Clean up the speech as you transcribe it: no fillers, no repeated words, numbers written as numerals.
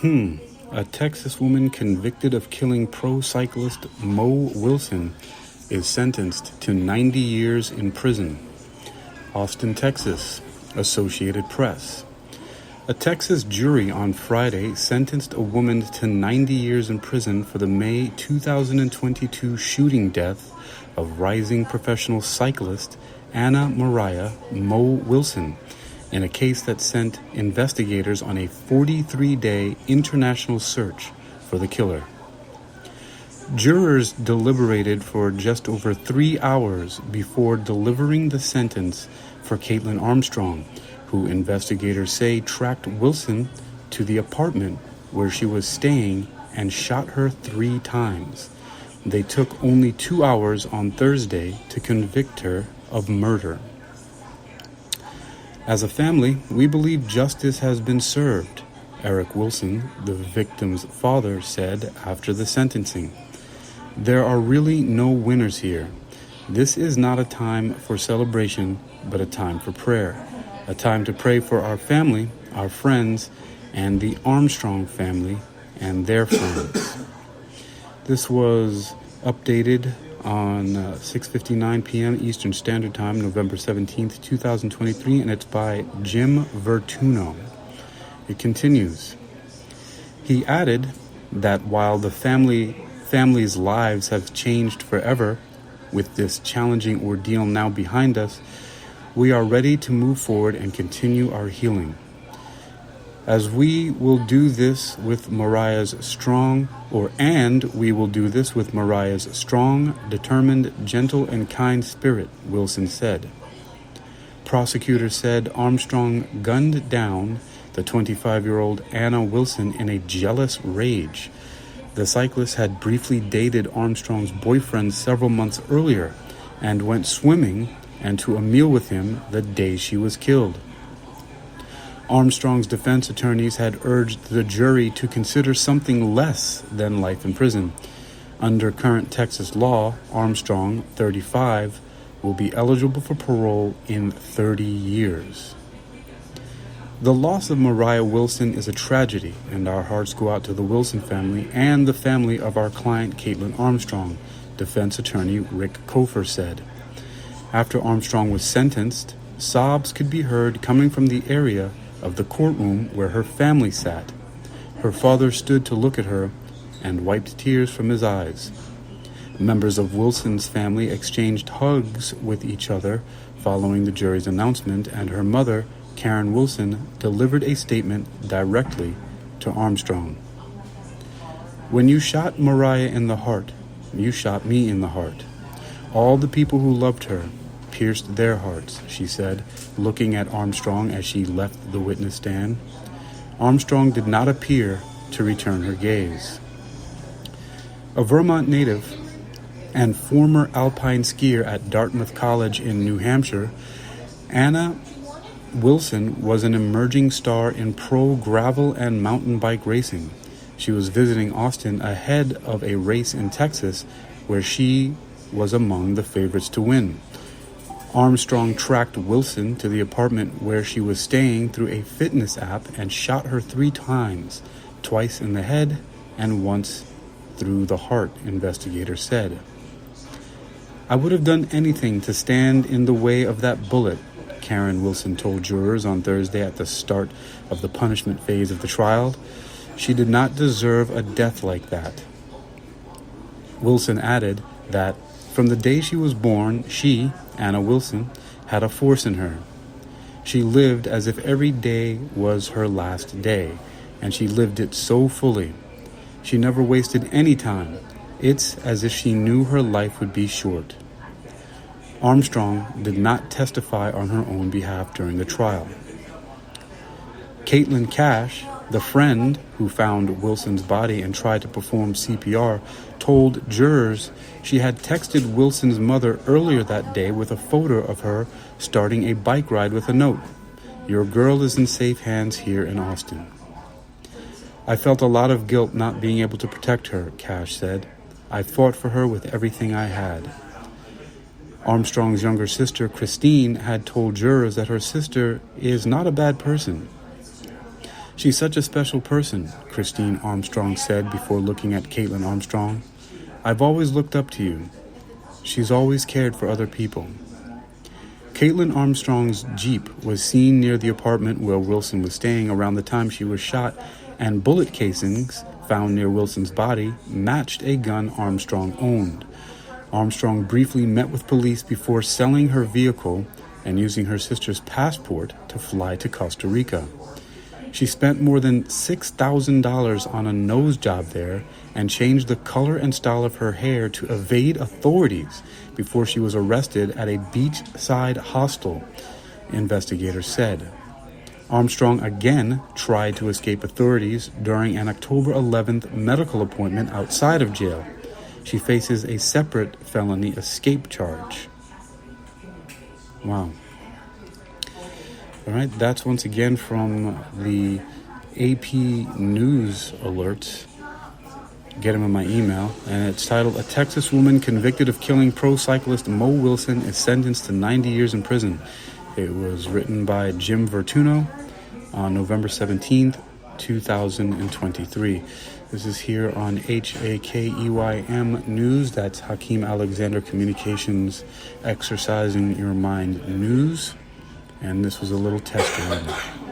A Texas woman convicted of killing pro cyclist Mo Wilson is sentenced to 90 years in prison. Austin, Texas, Associated Press. A Texas jury on Friday sentenced a woman to 90 years in prison for the May 2022 shooting death of rising professional cyclist Anna Maria Mo Wilson, in a case that sent investigators on a 43-day international search for the killer. Jurors deliberated for just over 3 hours before delivering the sentence for Caitlin Armstrong, who investigators say tracked Wilson to the apartment where she was staying and shot her 3 times. They took only 2 hours on Thursday to convict her of murder. As a family, we believe justice has been served, Eric Wilson, the victim's father, said after the sentencing. There are really no winners here. This is not a time for celebration, but a time for prayer. A time to pray for our family, our friends, and the Armstrong family and their friends. This was updated on 6:59 p.m. Eastern Standard Time, November 17th, 2023, and it's by Jim Vertuno. It continues. He added that while the family's lives have changed forever, with this challenging ordeal now behind us, we are ready to move forward and continue our healing. As we will do this with Mariah's strong, determined, gentle, and kind spirit, Wilson said. Prosecutors said Armstrong gunned down the 25-year-old Anna Wilson in a jealous rage. The cyclist had briefly dated Armstrong's boyfriend several months earlier and went swimming and to a meal with him the day she was killed. Armstrong's defense attorneys had urged the jury to consider something less than life in prison. Under current Texas law, Armstrong, 35, will be eligible for parole in 30 years. The loss of Mariah Wilson is a tragedy, and our hearts go out to the Wilson family and the family of our client Caitlin Armstrong, defense attorney Rick Kofer said. After Armstrong was sentenced, sobs could be heard coming from the area of the courtroom where her family sat. Her father stood to look at her and wiped tears from his eyes. Members of Wilson's family exchanged hugs with each other following the jury's announcement, and her mother, Karen Wilson, delivered a statement directly to Armstrong. When you shot Mariah in the heart, you shot me in the heart. All the people who loved her pierced their hearts, she said, looking at Armstrong as she left the witness stand. Armstrong did not appear to return her gaze. A Vermont native and former alpine skier at Dartmouth College in New Hampshire, Anna Wilson was an emerging star in pro gravel and mountain bike racing. She was visiting Austin ahead of a race in Texas where she was among the favorites to win. Armstrong tracked Wilson to the apartment where she was staying through a fitness app and shot her 3 times, twice in the head and once through the heart, investigators said. I would have done anything to stand in the way of that bullet, Karen Wilson told jurors on Thursday at the start of the punishment phase of the trial. She did not deserve a death like that. Wilson added that from the day she was born, she, Anna Wilson, had a force in her. She lived as if every day was her last day, and she lived it so fully. She never wasted any time. It's as if she knew her life would be short. Armstrong did not testify on her own behalf during the trial. Caitlin Cash, the friend who found Wilson's body and tried to perform CPR, told jurors she had texted Wilson's mother earlier that day with a photo of her starting a bike ride with a note, "Your girl is in safe hands here in Austin." I felt a lot of guilt not being able to protect her, Cash said. I fought for her with everything I had. Armstrong's younger sister, Christine, had told jurors that her sister is not a bad person. She's such a special person, Christine Armstrong said before looking at Caitlin Armstrong. I've always looked up to you. She's always cared for other people. Caitlin Armstrong's Jeep was seen near the apartment where Wilson was staying around the time she was shot, and bullet casings found near Wilson's body matched a gun Armstrong owned. Armstrong briefly met with police before selling her vehicle and using her sister's passport to fly to Costa Rica. She spent more than $6,000 on a nose job there and changed the color and style of her hair to evade authorities before she was arrested at a beachside hostel, investigators said. Armstrong again tried to escape authorities during an October 11th medical appointment outside of jail. She faces a separate felony escape charge. Wow. All right, that's once again from the AP News Alert. Get them in my email. And it's titled, A Texas Woman Convicted of Killing Pro Cyclist Mo Wilson is Sentenced to 90 Years in Prison. It was written by Jim Vertuno on November 17th, 2023. This is here on HAKEYM News. That's Hakeem Alexander Communications Exercising Your Mind News. And this was a little test run.